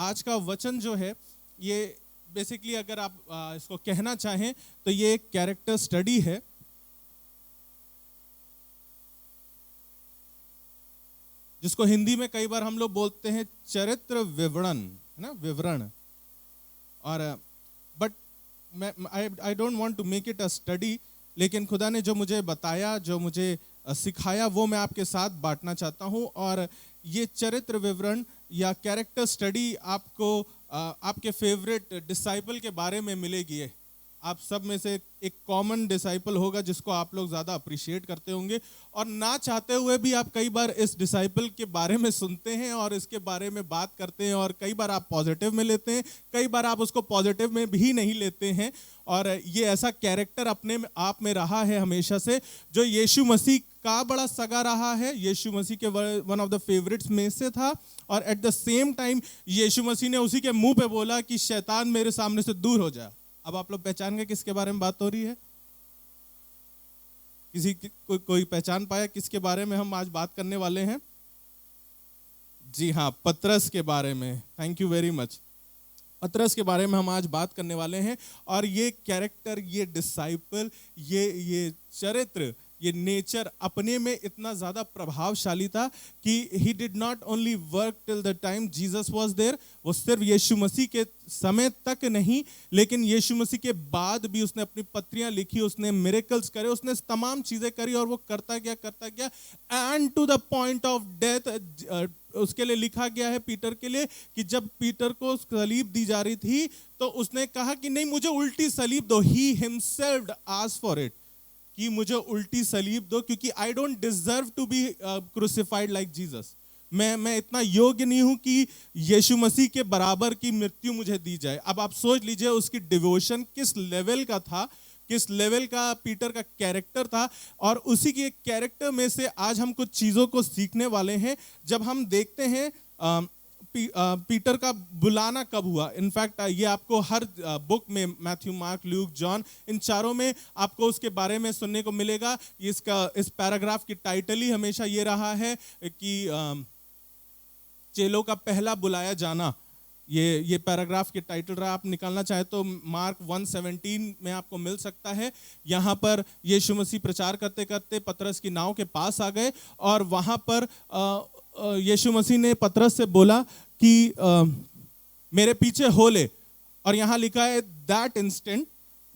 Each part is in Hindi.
आज का वचन जो है ये बेसिकली अगर आप इसको कहना चाहें तो ये एक कैरेक्टर स्टडी है। जिसको हिंदी में कई बार हम लोग बोलते हैं चरित्र विवरण, है ना, विवरण। और but I don't want to make it a study, लेकिन खुदा ने जो मुझे बताया, जो मुझे सिखाया, वो मैं आपके साथ बांटना चाहता हूँ। और ये चरित्र विवरण या कैरेक्टर स्टडी आपको आपके फेवरेट डिसाइपल के बारे में मिलेगी। आप सब में से एक कॉमन डिसाइपल होगा जिसको आप लोग ज़्यादा अप्रिशिएट करते होंगे, और ना चाहते हुए भी आप कई बार इस डिसाइपल के बारे में सुनते हैं और इसके बारे में बात करते हैं, और कई बार आप पॉजिटिव में लेते हैं, कई बार आप उसको पॉजिटिव में भी नहीं लेते हैं। और ये ऐसा कैरेक्टर अपने आप में रहा है हमेशा से, जो यीशु मसीह का बड़ा सगा रहा है, यीशु मसीह के वन ऑफ द फेवरेट्स में से था। और एट द सेम टाइम यीशु मसीह ने उसी के मुंह पे बोला कि शैतान मेरे सामने से दूर हो जाए। अब आप लोग पहचान गए किसके बारे में बात हो रही है? कोई पहचान पाया किसके बारे में हम आज बात करने वाले हैं? जी हाँ, पतरस के बारे में। Thank you very much. पतरस के बारे में हम आज बात करने वाले हैं। और ये कैरेक्टर, ये डिसाइपल, ये चरित्र, ये नेचर अपने में इतना ज़्यादा प्रभावशाली था कि he did not only work till the time Jesus was there. वो सिर्फ यीशु मसीह के समय तक नहीं, लेकिन यीशु मसीह के बाद भी उसने अपनी पत्रियां लिखी, उसने मिरेकल्स करे, उसने तमाम चीज़ें करी, और वो करता गया and to the point of death. उसके लिए लिखा गया है पीटर के लिए कि जब पीटर को सलीब दी जा रही थी तो उसने कहा कि नहीं, मुझे उल्टी सलीब दो। He himself asked for it, कि मुझे उल्टी सलीब दो, क्योंकि I don't deserve to be crucified like Jesus. मैं इतना योग्य नहीं हूं कि यीशु मसीह के बराबर की मृत्यु मुझे दी जाए। अब आप सोच लीजिए उसकी डिवोशन किस लेवल का था, किस लेवल का पीटर का कैरेक्टर था। और उसी के कैरेक्टर में से आज हम कुछ चीज़ों को सीखने वाले हैं। जब हम देखते हैं पीटर का बुलाना कब हुआ, इनफैक्ट ये आपको हर बुक में, मैथ्यू, मार्क, ल्यूक, जॉन, इन चारों में आपको उसके बारे में सुनने को मिलेगा। इस पैराग्राफ की टाइटल ही हमेशा ये रहा है कि चेलों का पहला बुलाया जाना। ये पैराग्राफ की टाइटल रहा। आप निकालना चाहे तो मार्क 1:17 में आपको मिल सकता है। यहाँ पर यीशु मसीह प्रचार करते करते पतरस की नाव के पास आ गए, और वहाँ पर यीशु मसीह ने पतरस से बोला कि मेरे पीछे हो ले। और यहाँ लिखा है दैट इंस्टेंट,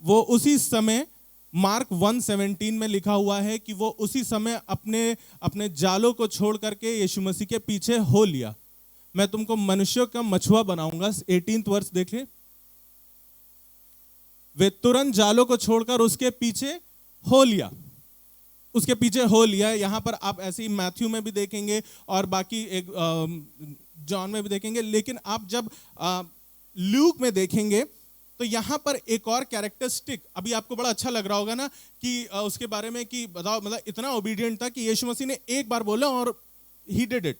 वो उसी समय, मार्क 1:17 में लिखा हुआ है कि वो उसी समय अपने जालों को छोड़ करके यीशु मसीह के पीछे हो लिया। मैं तुमको मनुष्यों का मछुआ बनाऊंगा। 18th वर्ष देख ले। वे तुरंत जालों को छोड़कर उसके पीछे हो लिया, उसके पीछे हो लिया। यहां पर आप ऐसे ही मैथ्यू में भी देखेंगे और बाकी एक जॉन में भी देखेंगे। लेकिन आप जब ल्यूक में देखेंगे तो यहां पर एक और कैरेक्टरिस्टिक, अभी आपको बड़ा अच्छा लग रहा होगा ना कि उसके बारे में कि बताओ, मतलब इतना ओबीडिएंट था कि यीशु मसीह ने एक बार बोला और ही डिड इट,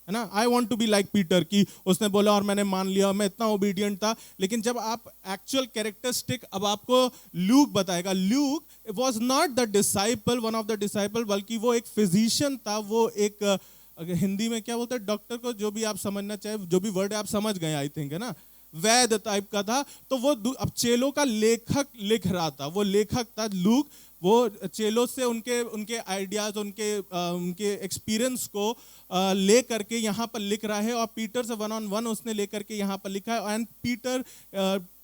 है ना। I want to be like Peter, कि उसने बोला और मैंने मान लिया, मैं इतना ओबीडिएंट था। लेकिन जब आप एक्चुअल कैरेक्टरिस्टिक अब आपको ल्यूक बताएगा। Luke was not the disciple, one of the disciple, बल्कि वो एक फिजिशियन था। वो एक हिंदी में क्या बोलते हैं डॉक्टर को, जो भी आप समझना चाहे, जो भी वर्ड आप समझ गए आई थिंक, है ना, वैद्य टाइप का था। तो वो अब चेलों का लेखक लिख रहा था, वो लेखक था लूक। वो चेलों से उनके आइडियाज, उनके एक्सपीरियंस को ले करके यहाँ पर लिख रहा है, और पीटर से 1-on-1 उसने लेकर के यहाँ पर लिखा है। And Peter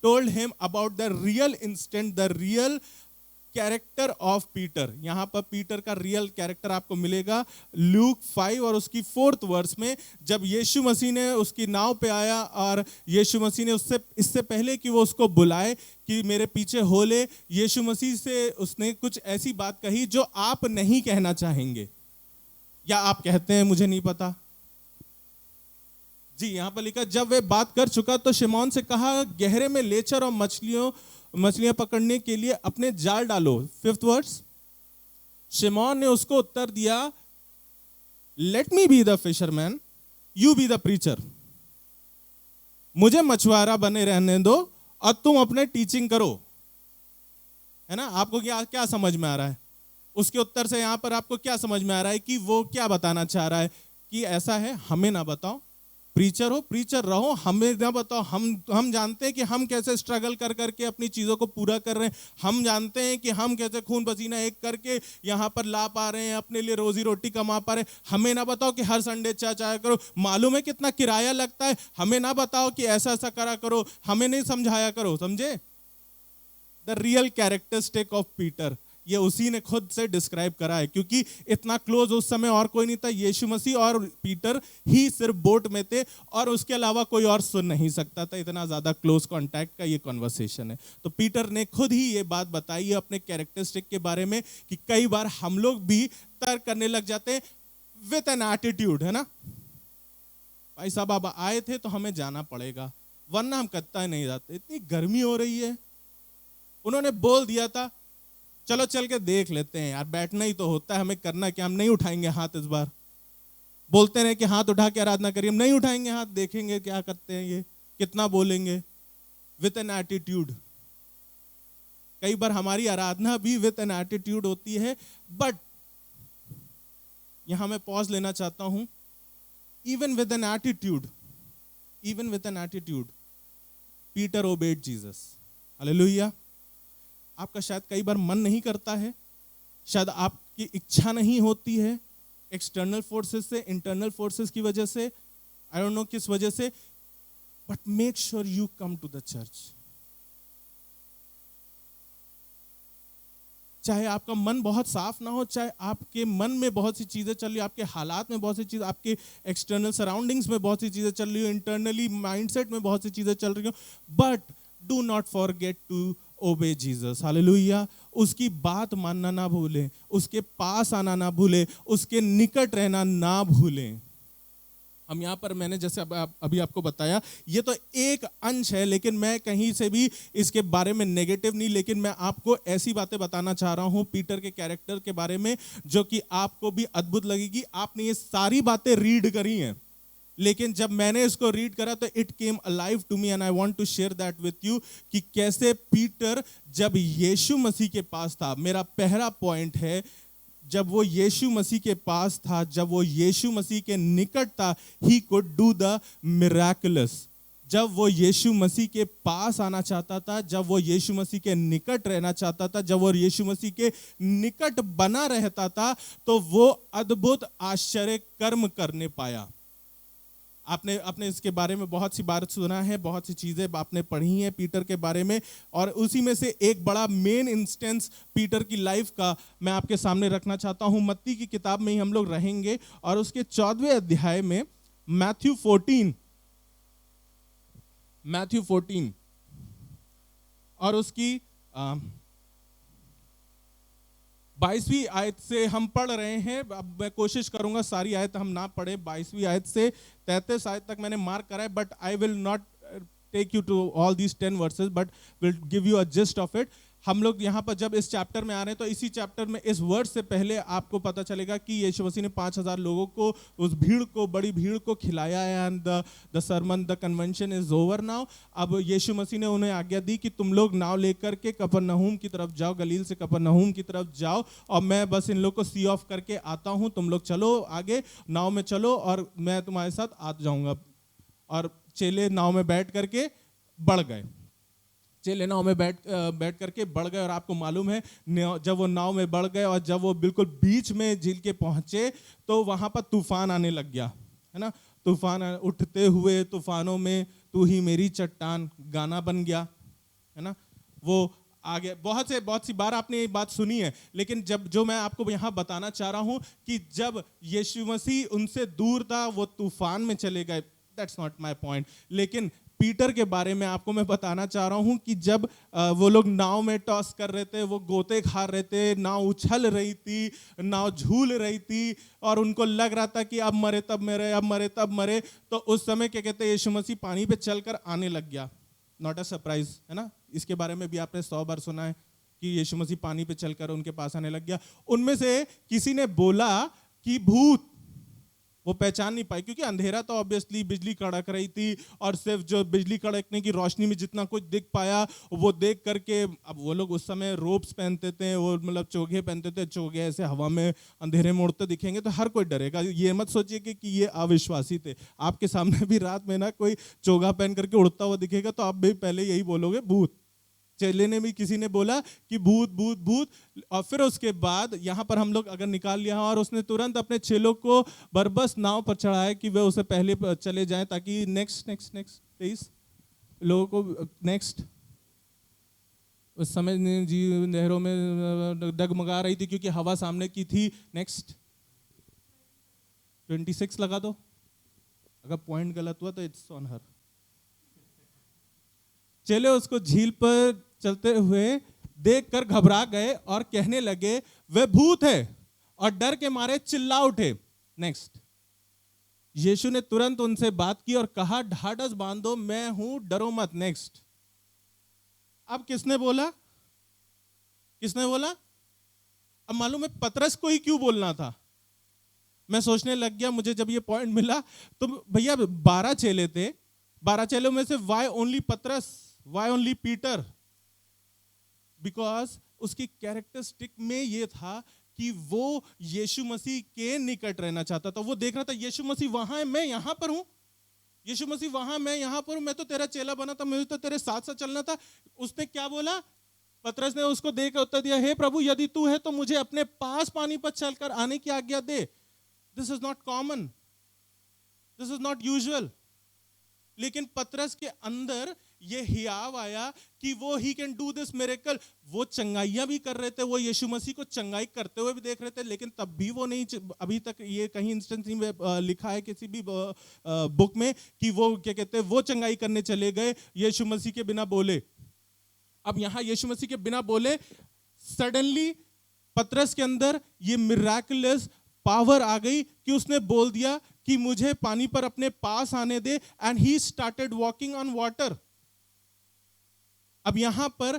told him about the real instant, the real character of Peter. यहाँ पर पीटर का रियल कैरेक्टर आपको मिलेगा ल्यूक 5 और उसकी 4th वर्स में। जब यीशु मसीह ने उसकी नाव पे आया और यीशु मसीह ने इससे पहले कि वो उसको बुलाए कि मेरे पीछे हो ले, यीशु मसीह से उसने कुछ ऐसी बात कही जो आप नहीं कहना चाहेंगे, या आप कहते हैं मुझे नहीं पता। जी, यहाँ पर लिखा, जब वे बात कर चुका तो शिमोन से कहा, गहरे में ले चल और मछलियां पकड़ने के लिए अपने जाल डालो। 5th वर्स, शिमोन ने उसको उत्तर दिया, let me be the fisherman, you be the preacher. मुझे मछुआरा बने रहने दो और तुम अपने टीचिंग करो, है ना। आपको क्या समझ में आ रहा है उसके उत्तर से? यहां पर आपको क्या समझ में आ रहा है कि वो क्या बताना चाह रहा है? कि ऐसा है, हमें ना बताओ, प्रीचर हो, प्रीचर रहो, हमें ना बताओ। हम जानते हैं कि हम कैसे स्ट्रगल कर करके अपनी चीज़ों को पूरा कर रहे हैं। हम जानते हैं कि हम कैसे खून पसीना एक करके यहाँ पर ला पा रहे हैं, अपने लिए रोजी रोटी कमा पा रहे हैं। हमें ना बताओ कि हर संडे चर्च आया करो, मालूम है कितना किराया लगता है। हमें ना बताओ कि ऐसा ऐसा करा करो, हमें नहीं समझाया करो। समझे? The real characteristic of Peter, ये उसी ने खुद से डिस्क्राइब करा है, क्योंकि इतना क्लोज उस समय और कोई नहीं था। यीशु मसीह और पीटर ही सिर्फ बोट में थे, और उसके अलावा कोई और सुन नहीं सकता था। इतना ज्यादा क्लोज कांटेक्ट का ये कॉन्वर्सेशन है। तो पीटर ने खुद ही ये बात बताई है अपने कैरेक्टरिस्टिक के बारे में, कि कई बार हम लोग भी तर्क करने लग जाते हैं विथ एन एटीट्यूड, है ना। भाई साहब अब आए थे तो हमें जाना पड़ेगा, वरना हम कत्ता नहीं जाते, इतनी गर्मी हो रही है। उन्होंने बोल दिया था चलो चल के देख लेते हैं यार, बैठना ही तो होता है, हमें करना क्या, हम नहीं उठाएंगे हाथ इस बार। बोलते रहे कि हाथ उठा के आराधना करिए, हम नहीं उठाएंगे हाथ, देखेंगे क्या करते हैं ये, कितना बोलेंगे। With an attitude. कई बार हमारी आराधना भी विथ एन एटीट्यूड होती है। बट यहां मैं पॉज लेना चाहता हूं। Even with an attitude, even with an attitude, Peter obeyed Jesus. Hallelujah. आपका शायद कई बार मन नहीं करता है, शायद आपकी इच्छा नहीं होती है, एक्सटर्नल फोर्सेस से, इंटरनल फोर्सेस की वजह से, आई डोंट नो किस वजह से, but make sure you come to the church. चाहे आपका मन बहुत साफ ना हो, चाहे आपके मन में बहुत सी चीजें चल रही हो, आपके हालात में बहुत सी चीज, आपके एक्सटर्नल सराउंडिंग्स में बहुत सी चीजें चल रही हो, इंटरनली माइंडसेट में बहुत सी चीजें चल रही हो, but do not forget to obey Jesus. Hallelujah. उसकी बात मानना ना भूलें, उसके पास आना ना भूलें, उसके निकट रहना ना भूलें। हम यहाँ पर, मैंने जैसे अभी आपको बताया, ये तो एक अंश है, लेकिन मैं कहीं से भी इसके बारे में नेगेटिव नहीं, लेकिन मैं आपको ऐसी बातें बताना चाह रहा हूँ पीटर के कैरेक्टर के बारे में जो कि आपको भी अद्भुत लगेगी। आपने ये सारी बातें रीड करी हैं, लेकिन जब मैंने इसको रीड करा तो it came alive to me and I want to share that with you, कि कैसे पीटर जब यीशु मसीह के पास था। मेरा पहला पॉइंट है, जब वो यीशु मसीह के पास था, जब वो यीशु मसीह के निकट था, ही कुड डू द मिरेकलस। जब वो यीशु मसीह के पास आना चाहता था, जब वो यीशु मसीह के निकट रहना चाहता था, जब वो यीशु मसीह के निकट बना रहता था, तो वो अद्भुत आश्चर्य कर्म करने पाया। आपने इसके बारे में बहुत सी बार सुना है, बहुत सी चीजें आपने पढ़ी हैं पीटर के बारे में, और उसी में से एक बड़ा मेन इंस्टेंस पीटर की लाइफ का मैं आपके सामने रखना चाहता हूं। मत्ती की किताब में ही हम लोग रहेंगे, और उसके 14वें अध्याय में मैथ्यू 14 और उसकी 22वीं आयत से हम पढ़ रहे हैं। अब मैं कोशिश करूंगा सारी आयत हम ना पढ़े, 22वीं आयत से 33 आयत तक मैंने मार्क करा है, but I will not take you to all these 10 verses, but will give you a gist of it. हम लोग यहाँ पर जब इस चैप्टर में आ रहे हैं, तो इसी चैप्टर में इस वर्ड से पहले आपको पता चलेगा कि यीशु मसीह ने 5000 लोगों को, उस भीड़ को, बड़ी भीड़ को खिलाया है, and the sermon, the convention is over now. अब यीशु मसीह ने उन्हें आज्ञा दी कि तुम लोग नाव लेकर के कफरनहूम की तरफ जाओ, गलील से कफरनहूम की तरफ जाओ, और मैं बस इन लोग को सी ऑफ करके आता हूँ, तुम लोग चलो आगे, नाव में चलो और मैं तुम्हारे साथ आ जाऊंगा। और चेले नाव में बैठ करके बढ़ गए, चेले नाव में बैठ करके बढ़ गए। और आपको मालूम है, जब वो नाव में बढ़ गए और जब वो बिल्कुल बीच में झील के पहुंचे, तो वहां पर तूफान आने लग गया, है ना। तूफान उठते हुए तूफानों में तू ही मेरी चट्टान गाना बन गया, है ना। वो आगे बहुत सी बार आपने ये बात सुनी है, लेकिन जब जो मैं आपको यहाँ बताना चाह रहा हूँ कि जब यीशु मसीह उनसे दूर था, वो तूफान में चले गए, दैट्स नॉट माय पॉइंट। लेकिन पीटर के बारे में आपको मैं बताना चाह रहा हूं कि जब वो लोग नाव में टॉस कर रहे थे, वो गोते खा रहे थे, नाव उछल रही थी, नाव झूल रही थी, और उनको लग रहा था कि अब मरे तब मरे, अब मरे तब मरे, तो उस समय क्या कहते हैं, यीशु मसीह पानी पे चलकर आने लग गया। नॉट अ सरप्राइज, है ना। इसके बारे में भी आपने 100 बार सुना है कि यीशु मसीह पानी पे चलकर उनके पास आने लग गया। उनमें से किसी ने बोला कि भूत, वो पहचान नहीं पाए, क्योंकि अंधेरा तो ऑब्वियसली बिजली कड़क रही थी, और सिर्फ जो बिजली कड़कने की रोशनी में जितना कुछ दिख पाया वो देख करके, अब वो लोग उस समय रोब्स पहनते थे, वो मतलब चोगे पहनते थे, चोगे ऐसे हवा में अंधेरे में उड़ते दिखेंगे तो हर कोई डरेगा। ये मत सोचिए कि ये अविश्वासी थे। आपके सामने भी रात में ना कोई चोगा पहन करके उड़ता हुआ दिखेगा तो आप भी पहले यही बोलोगे भूत। चेले ने भी, किसी ने बोला कि भूत भूत भूत, और फिर उसके बाद यहां पर हम लोग अगर निकाल लिया, और उसने तुरंत अपने चेलों को बरबस नाव पर चढ़ाया कि वे उसे पहले चले जाएं, ताकि नेक्स्ट नेक्स्ट नेक्स्ट 23 लोगों को नेक्स्ट। उस समय जी नहरों में डगमगा रही थी क्योंकि हवा सामने की थी। नेक्स्ट 26 लगा दो, अगर पॉइंट गलत हुआ तो इट्स ऑन हर। चेले उसको झील पर चलते हुए देखकर घबरा गए और कहने लगे वह भूत है, और डर के मारे चिल्ला उठे। नेक्स्ट, यीशु ने तुरंत उनसे बात की और कहा ढाढ़स बांधो, मैं हूं, डरो मत। नेक्स्ट, अब किसने बोला? किसने बोला? अब मालूम है पतरस को ही क्यों बोलना था। मैं सोचने लग गया, मुझे जब ये पॉइंट मिला तो भैया 12 चेले थे, 12 चेलों में से वाई ओनली पतरस, वाई ओनली पीटर? बिकॉज उसकी कैरेक्टरिस्टिक में ये था कि वो यीशु मसीह के निकट रहना चाहता था। वो देख रहा था यीशु मसीह वहां है, मैं यहां पर हूं। यीशु मसीह वहां, मैं यहां पर हूं, मैं तो तेरा चेला बना था, मुझे तो तेरे साथ साथ चलना था। उसने क्या बोला? पतरस ने उसको देकर उत्तर दिया, हे प्रभु, यदि तू है तो मुझे अपने पास पानी पर चलकर आने की आज्ञा दे। This is not common, this is not usual. लेकिन पतरस के अंदर ये हियाव आया कि वो ही कैन डू दिस मिरेकल। वो चंगाइयां भी कर रहे थे, वो यीशु मसीह को चंगाई करते हुए भी देख रहे थे, लेकिन तब भी वो नहीं, अभी तक ये कहीं इंस्टेंस में लिखा है किसी भी बुक में कि वो क्या कहते हैं, वो चंगाई करने चले गए यीशु मसीह के बिना बोले। अब यहां यीशु मसीह के बिना बोले सडनली पतरस के अंदर ये मिराकुलस पावर आ गई कि उसने बोल दिया कि मुझे पानी पर अपने पास आने दे, and he started walking on water. अब यहां पर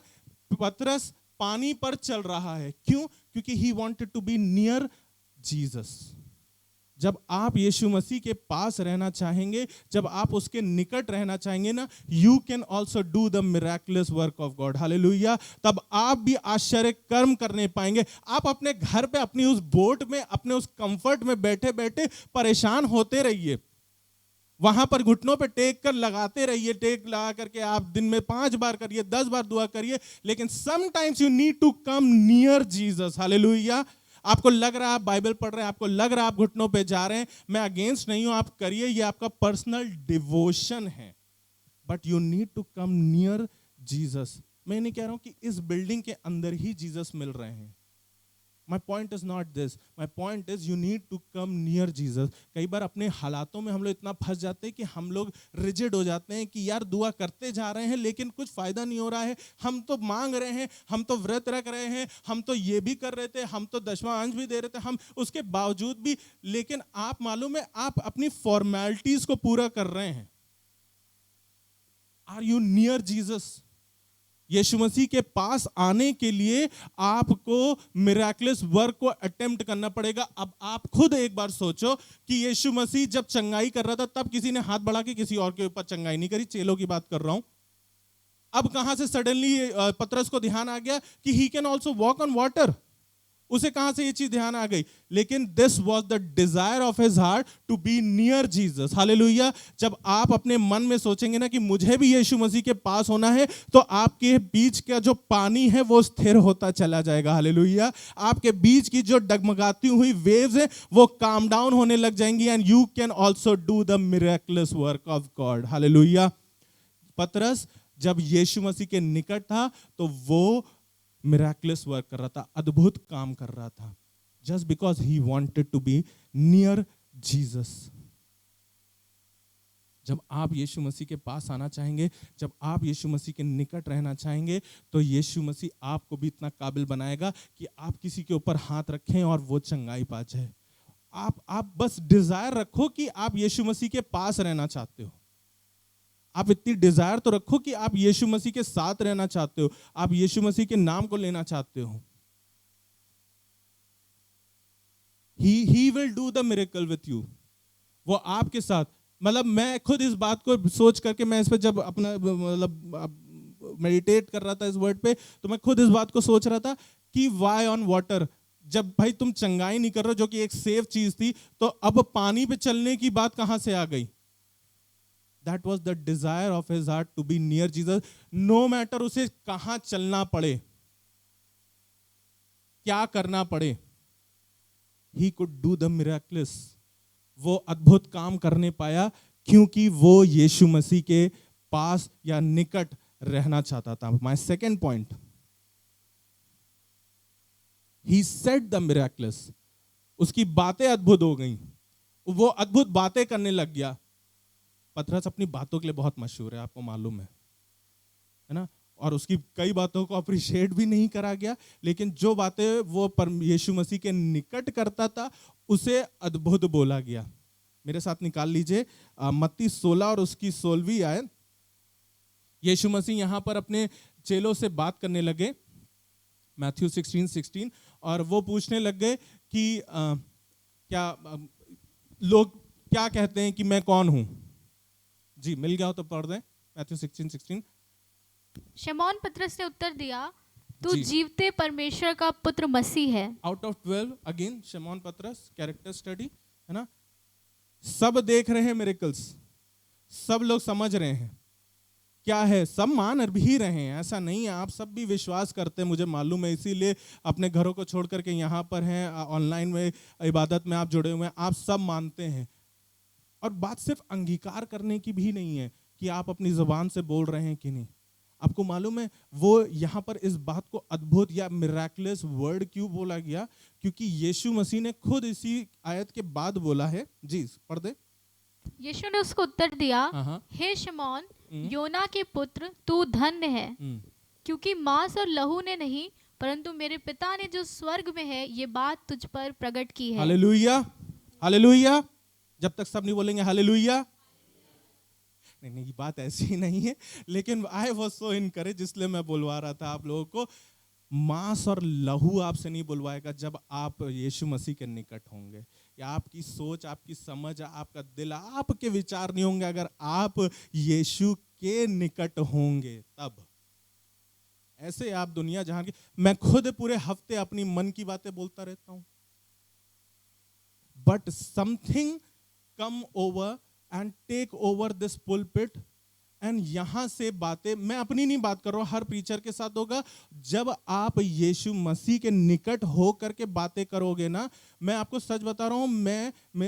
पतरस पानी पर चल रहा है, क्यों? क्योंकि he wanted to be near Jesus. जब आप यीशु मसीह के पास रहना चाहेंगे, जब आप उसके निकट रहना चाहेंगे ना, you can also do the miraculous work of God. Hallelujah. तब आप भी आश्चर्य कर्म करने पाएंगे। आप अपने घर पे अपनी उस बोट में, अपने उस कंफर्ट में बैठे बैठे परेशान होते रहिए, वहां पर घुटनों पे टेक कर लगाते रहिए, टेक लगा करके आप दिन में 5 बार करिए, 10 बार दुआ करिए, लेकिन sometimes you need to come near Jesus. Hallelujah. आपको लग रहा है आप बाइबल पढ़ रहे हैं, आपको लग रहा है आप घुटनों पे जा रहे हैं, मैं अगेंस्ट नहीं हूं, आप करिए, ये आपका पर्सनल डिवोशन है, but you need to come near Jesus. मैं नहीं कह रहा हूं कि इस बिल्डिंग के अंदर ही जीसस मिल रहे हैं। My point is not this. My point is you need to come near Jesus. कई बार अपने हालातों में हम लोग इतना फंस जाते हैं कि हम लोग रिजिड हो जाते हैं कि यार दुआ करते जा रहे हैं लेकिन कुछ फायदा नहीं हो रहा है, हम तो मांग रहे हैं, हम तो व्रत रख रहे हैं, हम तो ये भी कर रहे थे, हम तो दशवां अंश भी दे रहे थे, हम उसके बावजूद भी, लेकिन आप मालूम है आप अपनी फॉर्मेलिटीज को पूरा कर रहे हैं। Are you near Jesus? यीशु मसीह के पास आने के लिए आपको मिराकुलस वर्क को अटेम्प्ट करना पड़ेगा। अब आप खुद एक बार सोचो कि यीशु मसीह जब चंगाई कर रहा था तब किसी ने हाथ बढ़ा के किसी और के ऊपर चंगाई नहीं करी, चेलों की बात कर रहा हूं। अब कहां से सडनली पतरस को ध्यान आ गया कि he can also walk on water? उसे कहां से ये चीज ध्यान आ गई? लेकिन this was the desire of his heart to be near Jesus. Hallelujah. जब आप अपने मन में सोचेंगे ना कि मुझे भी यीशु मसीह के पास होना है, तो आपके बीच का जो पानी है वो स्थिर होता चला जाएगा। हालेलुया। आपके बीच की जो डगमगाती हुई वेव्स हैं वो काम डाउन होने लग जाएंगी, and you can also do the miraculous work of God. Hallelujah. पतरस जब यीशु मसीह के निकट था तो वो मिराकुलस वर्क कर रहा था, अद्भुत काम कर रहा था, just because he wanted to be near Jesus. जब आप यीशु मसीह के पास आना चाहेंगे, जब आप यीशु मसीह के निकट रहना चाहेंगे, तो यीशु मसीह आपको भी इतना काबिल बनाएगा कि आप किसी के ऊपर हाथ रखें और वो चंगाई पा जाए। आप बस डिजायर रखो कि आप यीशु मसीह के पास रहना चाहते हो। आप इतनी डिजायर तो रखो कि आप यीशु मसीह के साथ रहना चाहते हो, आप यीशु मसीह के नाम को लेना चाहते हो। He will do the miracle with you. वो आपके साथ, मतलब मैं खुद इस बात को सोच करके, मैं इस पे जब अपना मतलब मेडिटेट कर रहा था इस वर्ड पे, तो मैं खुद इस बात को सोच रहा था कि वाई ऑन वाटर। जब भाई तुम चंगाई नहीं कर रहे हो, जो कि एक सेफ चीज थी, तो अब पानी पे चलने की बात कहां से आ गई? That was the desire of his heart to be near Jesus, no matter उसे कहां चलना पड़े, क्या करना पड़े, he could do the miracles. वो अद्भुत काम करने पाया क्योंकि वो यीशु मसीह के पास या निकट रहना चाहता था। My second point, he said the miracles, उसकी बातें अद्भुत हो गई, वो अद्भुत बातें करने लग गया। पतरस अपनी बातों के लिए बहुत मशहूर है, आपको मालूम है ना, और उसकी कई बातों को अप्रिशिएट भी नहीं करा गया, लेकिन जो बातें वो यीशु मसीह के निकट करता था उसे अद्भुत बोला गया। मेरे साथ निकाल लीजिए मत्ती 16 और उसकी 16वीं आयत। यीशु मसीह यहां पर अपने चेलों से बात करने लगे, मैथ्यू 16:16, और वो पूछने लग गए कि क्या लोग क्या कहते हैं कि मैं कौन हूं? जी, मिल गया हो तो पढ़ दें, मैथ्यू 16:16। शमौन पतरस ने उत्तर दिया, तू जी। जीवते परमेश्वर का पुत्र मसीह है। आउट ऑफ 12 अगेन शमौन पतरस, कैरेक्टर स्टडी, है ना। सब देख रहे हैं मिरेकल्स, सब लोग समझ रहे हैं क्या है, सब मान भी रहे हैं, ऐसा नहीं है, आप सब भी विश्वास करते हैं, मुझे मालूम है, इसीलिए अपने घरों को छोड़ करके यहाँ पर हैं, ऑनलाइन में इबादत में आप जुड़े हुए हैं, आप सब मानते हैं। और बात सिर्फ अंगीकार करने की भी नहीं है कि आप अपनी जुबान से बोल रहे हैं कि नहीं। आपको मालूम है वो यहाँ पर इस बात को अद्भुत या मिराकुलस वर्ड क्यों बोला गया? क्योंकि यीशु मसीह ने खुद इसी आयत के बाद बोला है। जी पढ़ दे। यीशु ने उसको उत्तर दिया, हाँ। हे शमौन, योना के पुत्र, तू धन्य है, क्योंकि मांस और लहू ने नहीं, परंतु मेरे पिता ने जो स्वर्ग में है ये बात तुझ पर प्रकट की है। Hallelujah, hallelujah. जब तक सब नहीं बोलेंगे हालेलुया, नहीं ये बात ऐसी ही नहीं है, लेकिन आई वाज सो इनकरेज, इसलिए मैं बुलवा रहा था आप लोगों को। मांस और लहू आपसे नहीं बुलवाएगा जब आप यीशु मसीह के निकट होंगे, या आपकी सोच, आपकी समझ, आपका दिल, आपके विचार नहीं होंगे अगर आप यीशु के निकट होंगे तब। ऐसे आप दुनिया जहां की, मैं खुद पूरे हफ्ते अपनी मन की बातें बोलता रहता हूं, but something come over and take over this pulpit, and यहां से बातें, मैं अपनी नहीं बात कर रहा हूं, हर प्रीचर के साथ होगा, जब आप यीशु मसीह के निकट हो करके बातें करोगे ना, मैं आपको सच बता रहा हूं,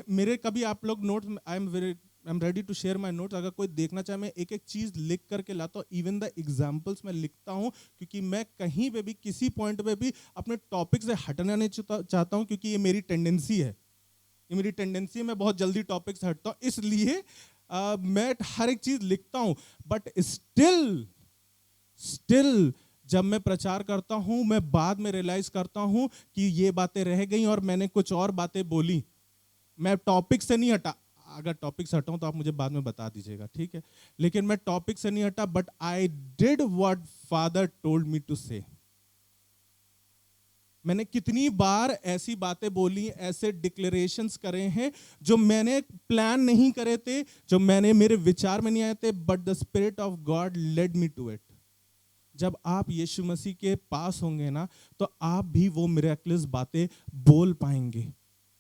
मेरे कभी आप लोग notes, I am ready to share my notes, अगर कोई देखना चाहे मैं एक एक चीज लिख करके लाता हूँ, इवन द एग्जाम्पल्स मैं लिखता हूँ, क्योंकि मैं कहीं पे भी किसी पॉइंट पे भी अपने टॉपिक से हटना नहीं चाहता हूँ, क्योंकि ये मेरी टेंडेंसी है, ये मेरी टेंडेंसी है, मैं बहुत जल्दी टॉपिक से हटता हूँ, इसलिए मैं हर एक चीज लिखता हूं, बट स्टिल जब मैं प्रचार करता हूं, मैं बाद में रियलाइज करता हूं कि ये बातें रह गई और मैंने कुछ और बातें बोली। मैं टॉपिक से नहीं हटा, अगर टॉपिक से हटाऊं तो आप मुझे बाद में बता दीजिएगा, ठीक है, लेकिन मैं टॉपिक से नहीं हटा, but I did what Father told me to say. मैंने कितनी बार ऐसी बातें बोली, ऐसे डिक्लेरेशंस करे हैं जो मैंने प्लान नहीं करे थे, जो मैंने मेरे विचार में नहीं आए थे, but the spirit of God led me to it. जब आप यीशु मसीह के पास होंगे ना, तो आप भी वो मिरेकलस बातें बोल पाएंगे।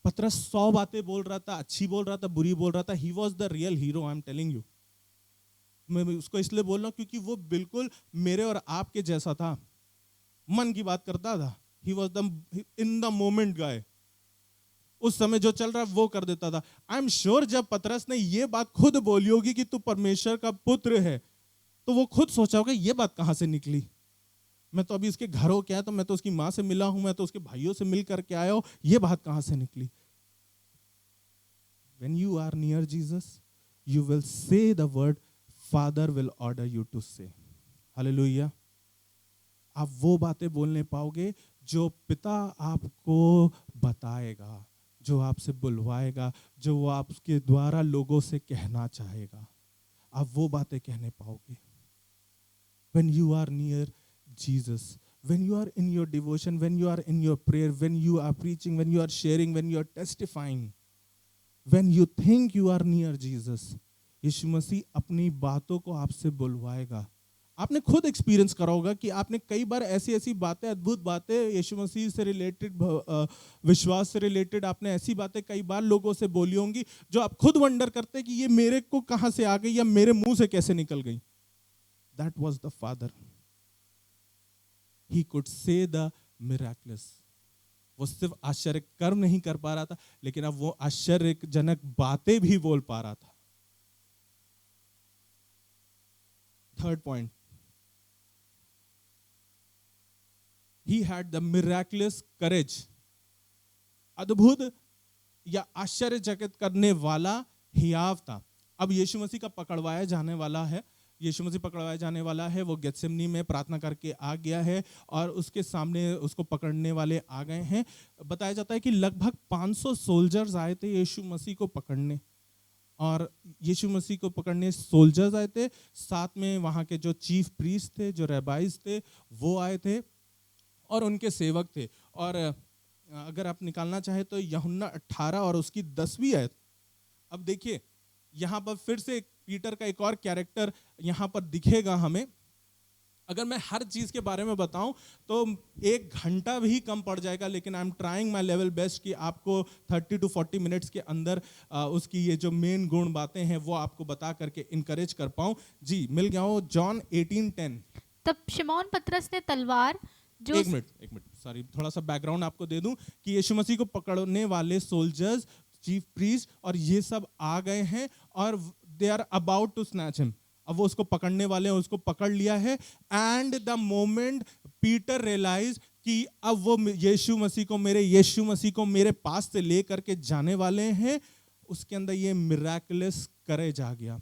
पतरस 100 बातें बोल रहा था, अच्छी बोल रहा था, बुरी बोल रहा था, he was the real hero, I am telling you. मैं उसको इसलिए बोल रहा हूं क्योंकि वो बिल्कुल मेरे और आपके जैसा था, मन की बात करता था। He was the in the moment guy, उस समय जो चल रहा है वो कर देता था। आई एम श्योर जब पतरस ने ये बात खुद बोली होगी कि तू परमेश्वर का पुत्र है, तो वो खुद सोचा होगा ये बात कहां से निकली, मैं तो अभी इसके घर हो क्या, तो मैं तो उसकी मां से मिला हूं, मैं तो उसके भाइयों से मिल करके आया हूं, ये बात कहां से निकली। When you are near Jesus, you will say the word Father will order you to say. Hallelujah. आप वो बातें बोलने पाओगे जो पिता आपको बताएगा, जो आपसे बुलवाएगा, जो वो आपके द्वारा लोगों से कहना चाहेगा, आप वो बातें कहने पाओगे। When you are near Jesus, when you are in your devotion, when you are in your prayer, when you are preaching, when you are sharing, when you are testifying, When you think you are near Jesus, यीशु मसीह अपनी बातों को आपसे बुलवाएगा। आपने खुद एक्सपीरियंस करा होगा कि आपने कई बार ऐसी ऐसी बातें, अद्भुत बातें यीशु मसीह से रिलेटेड, विश्वास से रिलेटेड, आपने ऐसी बातें कई बार लोगों से बोली होंगी जो आप खुद वंडर करते कि ये मेरे को कहां से आ गई या मेरे मुंह से कैसे निकल गई। That was the father, he could say the miracles. वो सिर्फ आश्चर्य कर्म नहीं कर पा रहा था, लेकिन अब वो आश्चर्यजनक बातें भी बोल पा रहा था। Third point, he had the miraculous courage। अद्भुत या आश्चर्यचकित करने वाला हियाव था। अब यीशु मसीह का पकड़वाया जाने वाला है, यीशु मसीह पकड़वाया जाने वाला है। वो गेत्सेमनी में प्रार्थना करके आ गया है और उसके सामने उसको पकड़ने वाले आ गए हैं। बताया जाता है कि लगभग 500 सोल्जर्स आए थे यीशु मसीह को पकड़ने, और यीशु मसीह को पकड़ने सोल्जर्स आए थे, साथ में वहाँ के जो चीफ प्रीस्ट थे, जो रैबाइज थे, वो आए थे और उनके सेवक थे। और अगर आप निकालना चाहे तो यूहन्ना 18 और उसकी 10वीं आयत। अब देखिए यहाँ पर फिर से पीटर का एक और कैरेक्टर यहाँ पर दिखेगा हमें। अगर मैं हर चीज के बारे में बताऊं तो 1 घंटा भी कम पड़ जाएगा, लेकिन I am trying my level best कि आपको 30 to 40 मिनट्स के अंदर उसकी ये जो मेन गुण बातें हैं वो आपको बता करके इनकरेज कर पाऊं। जी मिल गया हो, जॉन 18:10। तब शिमोन पतरस ने तलवार जो एक मिनट सॉरी, थोड़ा सा बैकग्राउंड आपको दे दूं कि यीशु मसीह को पकड़ने वाले सोल्जर्स, चीफ प्रीस्ट और ये सब आ गए हैं और they are about to snatch him. अब वो उसको पकड़ने वाले हैं, उसको पकड़ लिया है। And the moment Peter realise कि अब वो यीशु मसीह को मेरे पास से ले करके जाने वाले हैं, उसके अंदर ये मिरेकुलस करेज आ गया।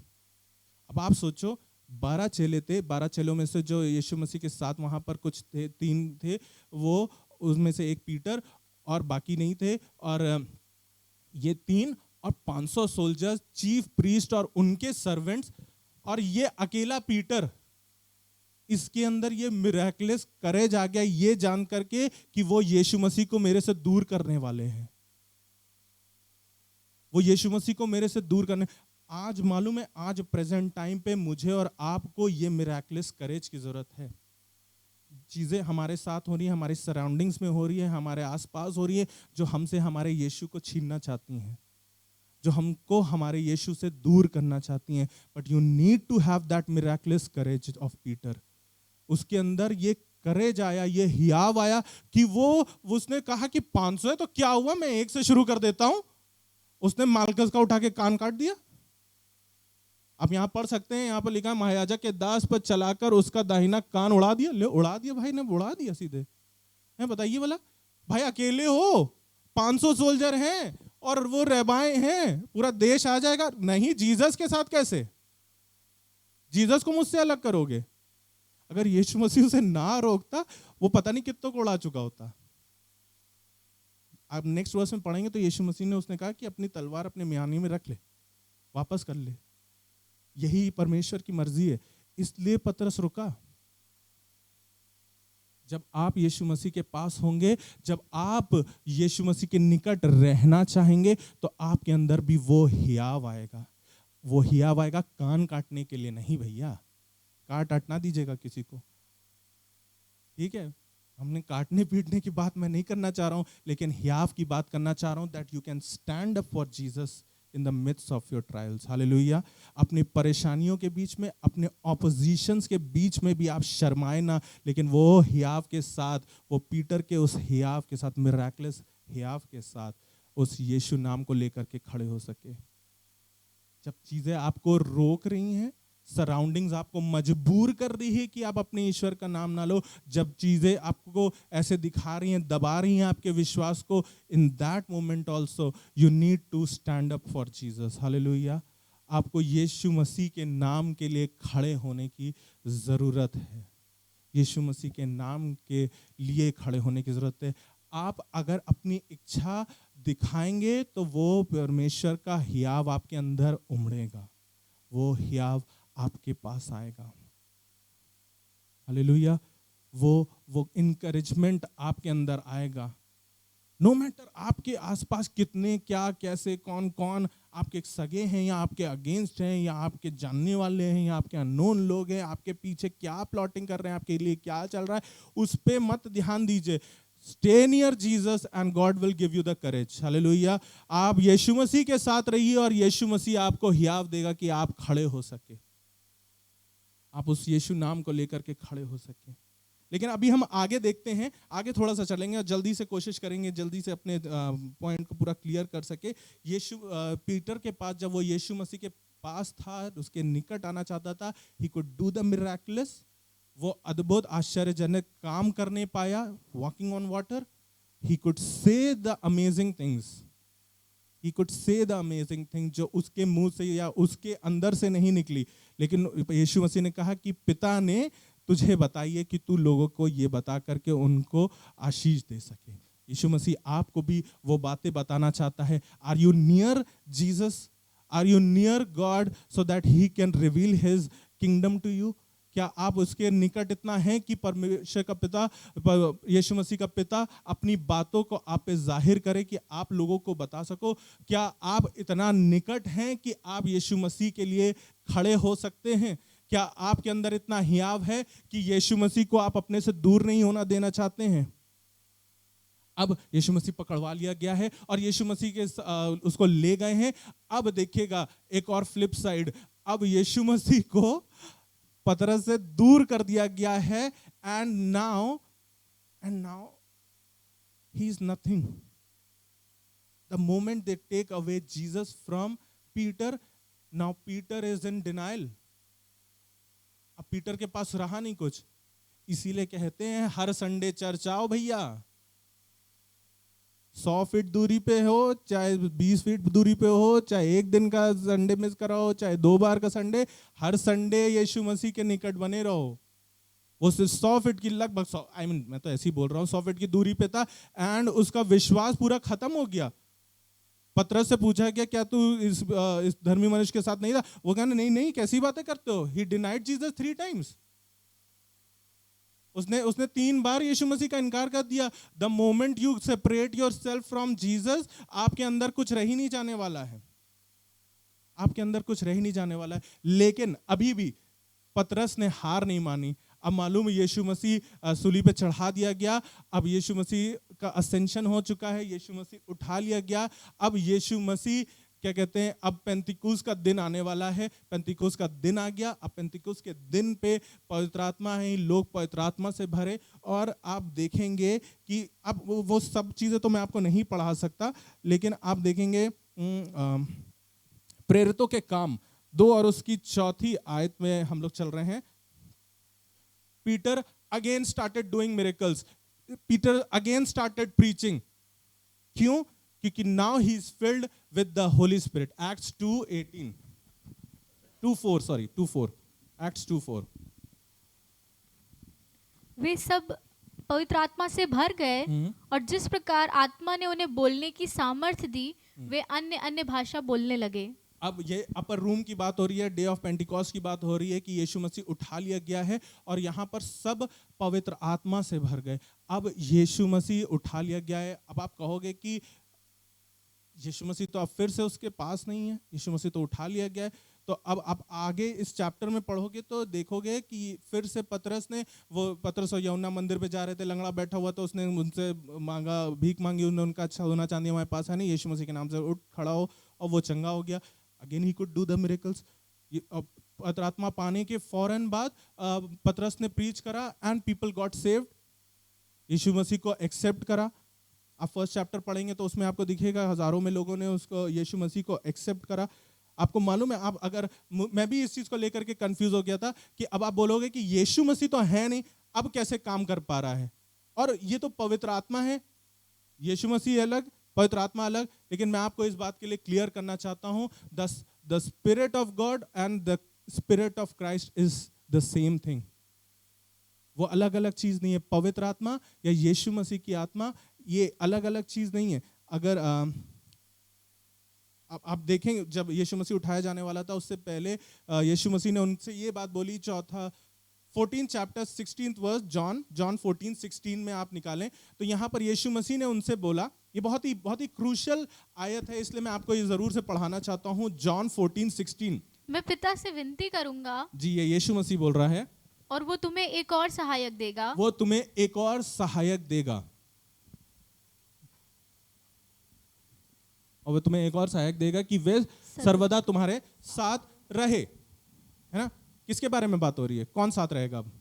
अब आप सोचो 12 चेले थे, 12 चेलों में से जो यीशु मसीह के साथ वहां पर कुछ थे, 3 थे, वो उसमें से एक पीटर और बाकी नहीं थे, और ये 3 और 500 सोल्जर्स, चीफ प्रीस्ट और उनके सर्वेंट्स, और ये अकेला पीटर, इसके अंदर ये मिरेकुलस करेज आ गया ये जान करके कि वो यीशु मसीह को मेरे से दूर करने वाले हैं। वो यीशु मसीह को मेरे से दूर करने। आज मालूम है, आज प्रेजेंट टाइम पे मुझे और आपको ये मिरेकुलस करेज की जरूरत है। चीजें हमारे साथ हो रही है, हमारे सराउंडिंग्स में हो रही है, हमारे आसपास हो रही है, जो हमसे हमारे यीशु को छीनना चाहती हैं, जो हमको हमारे यीशु से दूर करना चाहती हैं। But you need to have that miraculous courage of Peter. उसके अंदर ये करेज आया, ये हियाव आया कि उसने कहा कि 500 है तो क्या हुआ, मैं 1 से शुरू कर देता हूं। उसने मालकस का उठा के कान काट दिया। आप यहां पढ़ सकते हैं, यहां पर लिखा है महायाजक के दास पर चलाकर उसका दाहिना कान उड़ा दिया। ले उड़ा दिया भाई ने, उड़ा दिया सीधे। है बताइए वाला भाई, अकेले हो, 500 सोल्जर हैं और वो रेबाएं हैं, पूरा देश आ जाएगा। नहीं, जीसस के साथ कैसे? जीसस को मुझसे अलग करोगे? अगर यीशु मसीह उसे ना रोकता, वो पता नहीं कितनों को उड़ा चुका होता। आप नेक्स्ट वर्स में पढ़ेंगे तो यीशु मसीह ने उसने कहा कि अपनी तलवार अपने म्यानी में रख ले, वापस कर ले। यही परमेश्वर की मर्जी है। इसलिए पतरस रुका। जब आप यीशु मसीह के पास होंगे, जब आप यीशु मसीह के निकट रहना चाहेंगे, तो आपके अंदर भी वो हियाव आएगा। वो हियाव आएगा कान काटने के लिए नहीं भैया, काट ना दीजिएगा किसी को, ठीक है? हमने काटने पीटने की बात मैं नहीं करना चाह रहा हूं, लेकिन हियाव की बात करना चाह रहा हूं, that you can stand up for Jesus in the midst of your trials. Hallelujah. अपनी परेशानियों के बीच में, अपने ऑपोजिशंस के बीच में भी आप शर्माए ना, लेकिन वो हियाव के साथ, वो पीटर के उस हियाव के साथ, मिरेकुलस हियाव के साथ उस यीशु नाम को लेकर के खड़े हो सके। जब चीजें आपको रोक रही हैं, सराउंडिंग्स आपको मजबूर कर रही है कि आप अपने ईश्वर का नाम ना लो, जब चीजें आपको ऐसे दिखा रही हैं, दबा रही हैं आपके विश्वास को, in that moment also you need to stand up for Jesus. Hallelujah. आपको यीशु मसीह के नाम के लिए खड़े होने की जरूरत है। यीशु मसीह के नाम के लिए खड़े होने की जरूरत है। आप अगर अपनी इच्छा दिखाएंगे तो वो परमेश्वर का हियाव आपके अंदर उमड़ेगा, वो हियाव आपके पास आएगा। हालेलुया। वो इनकरेजमेंट आपके अंदर आएगा। नो मैटर आपके आसपास कितने क्या कैसे कौन कौन आपके सगे हैं या आपके अगेंस्ट हैं या आपके जानने वाले हैं या आपके अननोन लोग हैं, आपके पीछे क्या प्लॉटिंग कर रहे हैं, आपके लिए क्या चल रहा है, उस पे मत ध्यान दीजिए. Stay near Jesus and God will give you the courage. Hallelujah. आप यीशु मसीह के साथ रहिए और यीशु मसीह आपको हियाव देगा कि आप खड़े हो सके, आप उस यीशु नाम को लेकर के खड़े हो सके. लेकिन अभी हम आगे देखते हैं, आगे थोड़ा सा चलेंगे और जल्दी से कोशिश करेंगे जल्दी से अपने पॉइंट को पूरा क्लियर कर सके. यीशु पीटर के पास जब वो यीशु मसीह के पास था, उसके निकट आना चाहता था, ही कुड डू द मिरेकुलस, वो अद्भुत आश्चर्यजनक काम करने पाया, walking on water. He could say the amazing things, he could say the amazing thing जो उसके मुंह से या उसके अंदर से नहीं निकली, लेकिन यीशु मसीह ने कहा कि पिता ने तुझे बताइए कि तू लोगों को ये बता करके उनको आशीष दे सके. यीशु मसीह आपको भी वो बातें बताना चाहता है. Are you near Jesus, are you near God so that he can reveal his kingdom to you. क्या आप उसके निकट इतना हैं कि परमेश्वर का पिता, यीशु मसीह का पिता अपनी बातों को आप पे जाहिर करे कि आप लोगों को बता सको. क्या आप इतना निकट हैं कि आप यीशु मसीह के लिए खड़े हो सकते हैं? क्या आपके अंदर इतना हियाव है कि यीशु मसीह को आप अपने से दूर नहीं होना देना चाहते हैं? अब यीशु मसीह पकड़वा लिया गया है और यीशु मसीह के उसको ले गए हैं. अब देखिएगा एक और फ्लिप साइड, अब यीशु मसीह को पतरस से दूर कर दिया गया है. And now he is nothing. The moment they take away Jesus from Peter, now Peter is in denial. अब पीटर के पास रहा नहीं कुछ. इसीलिए कहते हैं हर संडे चर्च आओ भैया. 100 फीट दूरी पे हो, चाहे 20 फीट दूरी पे हो, चाहे एक दिन का संडे मिस कराओ, चाहे 2 बार का संडे, हर संडे यीशु मसीह के निकट बने रहो. वो 100 फीट की लगभग 100, मैं तो ऐसे ही बोल रहा हूँ, 100 फीट की दूरी पे था एंड उसका विश्वास पूरा खत्म हो गया. पतरस से पूछा गया क्या तू इस धर्मी मनुष्य के साथ नहीं था? वो कहना नहीं नहीं, कैसी बातें करते हो. ही डिनाइड जीसस 3 टाइम्स. उसने 3 बार यीशु मसीह का इनकार कर दिया. The moment you separate your self from Jesus, आपके अंदर कुछ रह ही नहीं जाने वाला है, आपके अंदर कुछ रह ही नहीं जाने वाला है. लेकिन अभी भी पतरस ने हार नहीं मानी. अब मालूम यीशु मसीह सूली पे चढ़ा दिया गया. अब यीशु मसीह का असेंशन हो चुका है, यीशु मसीह उठा लिया गया. अब यीशु मसीह क्या कहते हैं, अब पेंतिकुस का दिन आने वाला है. पेंतिकुस का दिन आ गया. अब पेंतिकुस के दिन पे पवित्र आत्मा है, लोग पवित्र आत्मा से भरे. और आप देखेंगे कि अब वो सब चीजें तो मैं आपको नहीं पढ़ा सकता, लेकिन आप देखेंगे प्रेरितों के काम 2 और उसकी 4 आयत में हम लोग चल रहे हैं. Peter again started doing miracles. Peter again started preaching. क्यों? क्योंकि now he is filled with the Holi spirit. Acts 2:18 2:4 sorry 2:4 acts 2:4. वे सब पवित्र आत्मा से भर गए और जिस प्रकार आत्मा ने उन्हें बोलने की सामर्थ्य दी, वे अन्य अन्य भाषा बोलने लगे. अब ये अपर रूम की बात हो रही है, डे ऑफ पेंटिकॉस्ट की बात हो रही है कि यीशु मसीह उठा लिया गया है और यहाँ पर सब पवित्र आत्मा से भर गए. अब यीशु मसीह उठा लिया गया है. अब आप कहोगे कि यीशु मसीह तो अब फिर से उसके पास नहीं है, यीशु मसीह तो उठा लिया गया है. तो अब आप आगे इस चैप्टर में पढ़ोगे तो देखोगे कि फिर से पतरस और यूहन्ना मंदिर पे जा रहे थे, लंगड़ा बैठा हुआ, तो उसने उनसे मांगा, भीख मांगी. उन्होंने उनका अच्छा सोना चांदी हमारे पास है नहीं, यीशु मसीह के नाम से उठ खड़ा हो, और वो चंगा हो गया. Again he could do the miracles. पवित्र आत्मा पाने के फौरन बाद पतरस ने प्रीच करा एंड पीपल गॉट सेव्ड. यीशु मसीह को एक्सेप्ट करा. आप फर्स्ट चैप्टर पढ़ेंगे तो उसमें आपको दिखेगा हजारों में लोगों ने उसको यीशु मसीह को एक्सेप्ट करा. आपको मालूम है, आप अगर, मैं भी इस चीज को लेकर के कंफ्यूज हो गया था कि अब आप बोलोगे कि यीशु मसीह तो है नहीं, अब कैसे काम कर पा रहा है, और ये तो पवित्र आत्मा है. यीशु मसीह अलग, पवित्र आत्मा अलग. लेकिन मैं आपको इस बात के लिए क्लियर करना चाहता हूं, the spirit of God and the spirit of Christ is the same thing. वो अलग अलग चीज नहीं है. पवित्र आत्मा या यीशु मसीह की आत्मा ये अलग अलग चीज नहीं है. अगर आप देखें, जब यीशु मसीह उठाया जाने वाला था उससे पहले यीशु मसीह ने उनसे ये बात बोली. 14 चैप्टर 16 वर्स, जॉन 14:16 में आप निकालें तो यहाँ पर यीशु मसीह ने उनसे बोला ये बहुत ही क्रूशियल आयत है, इसलिए मैं आपको ये जरूर से पढ़ाना चाहता हूँ। जॉन 14:16। मैं पिता से विनती करूंगा जी, ये यीशु मसीह बोल रहा है, और वो तुम्हें एक और सहायक देगा। वो तुम्हें एक और सहायक देगा, और वो तुम्हें एक और सहायक देगा कि वे सर्वदा तुम्हारे साथ रहे। है ना? किसके बारे में बात हो रही है? कौन साथ रहेगा अब?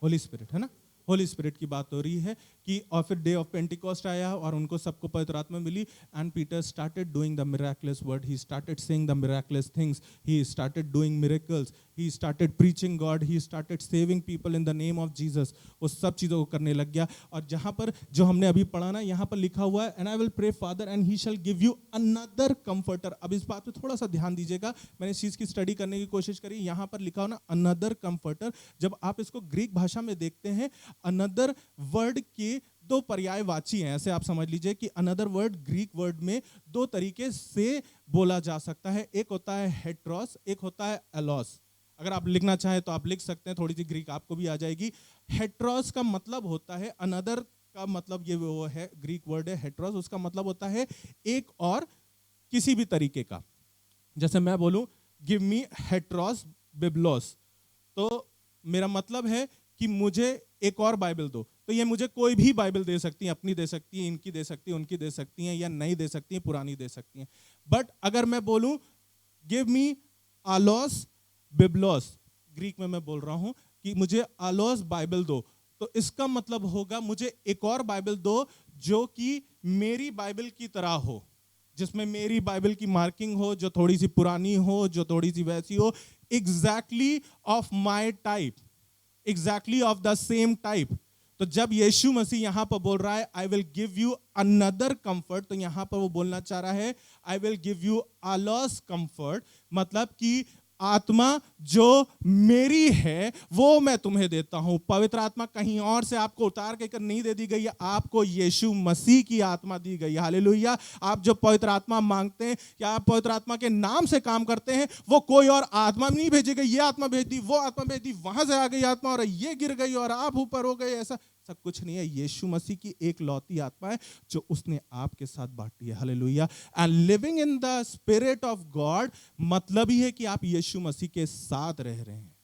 होली स्पिरिट, है ना? होली स्पिरिट की बात हो रही है कि और फिर डे ऑफ पेंटिकॉस्ट आया और उनको सबको पवित्र आत्मा मिली, and Peter started doing the miraculous word, he started saying the miraculous things, he started doing miracles, he started preaching God, he started saving people in the name of Jesus. वो सब चीज़ों को करने लग गया। और जहाँ पर जो हमने अभी पढ़ा ना, यहाँ पर लिखा हुआ है, and I will pray Father and he shall give you another comforter. अब इस बात पे थोड़ा सा ध्यान दीजिएगा, मैंने इस चीज़ की स्टडी करने की कोशिश करी। यहाँ पर लिखा हो ना अनदर कंफर्टर, जब आप इसको ग्रीक भाषा में देखते हैं, अनदर वर्ड के दो पर्यायवाची हैं। ऐसे आप समझ लीजिए कि अनदर वर्ड ग्रीक वर्ड में दो तरीके से बोला जा सकता है। एक होता है हेट्रोस, एक होता है एलोस। अगर आप लिखना चाहें तो आप लिख सकते हैं, थोड़ी सी ग्रीक आपको भी आ जाएगी। हेट्रोस का मतलब होता है, अनदर का मतलब ये वो है, ग्रीक वर्ड है हेट्रोस, उसका मतलब होता है एक और किसी भी तरीके का। जैसे मैं बोलूं गिव मी हेट्रोस बिब्लोस, तो मेरा मतलब है कि मुझे एक और बाइबल दो। तो ये मुझे कोई भी बाइबल दे सकती है, अपनी दे सकती है, इनकी दे सकती है, उनकी दे सकती है, या नई दे सकती है, पुरानी दे सकती है। बट अगर मैं बोलूं गिव मी आलोस बिब्लोस, ग्रीक में मैं बोल रहा हूं कि मुझे आलोस बाइबल दो, तो इसका मतलब होगा मुझे एक और बाइबल दो जो कि मेरी बाइबल की तरह हो, जिसमें मेरी बाइबल की मार्किंग हो, जो थोड़ी सी पुरानी हो, जो थोड़ी सी वैसी हो, exactly of my type, exactly of the same type. तो जब यीशु मसीह यहां पर बोल रहा है I will give you another comfort, तो यहां पर वो बोलना चाह रहा है I will give you also comfort, मतलब कि आत्मा जो मेरी है वो मैं तुम्हें देता हूं। पवित्र आत्मा कहीं और से आपको उतार के नहीं दे दी गई है, आपको यीशु मसीह की आत्मा दी गई है। हालेलुया। आप जो पवित्र आत्मा मांगते हैं या आप पवित्र आत्मा के नाम से काम करते हैं, वो कोई और आत्मा नहीं भेजी गई, ये आत्मा भेज दी, वो आत्मा भेज दी, वहां से आ गई आत्मा और ये गिर गई और आप ऊपर हो गए, ऐसा सब कुछ नहीं है। यीशु मसीह की एक लौती आत्मा है जो उसने आपके साथ बांटी है। Hallelujah. And living in the spirit of God मतलब ही है कि आप यीशु मसीह के साथ रह रहे हैं।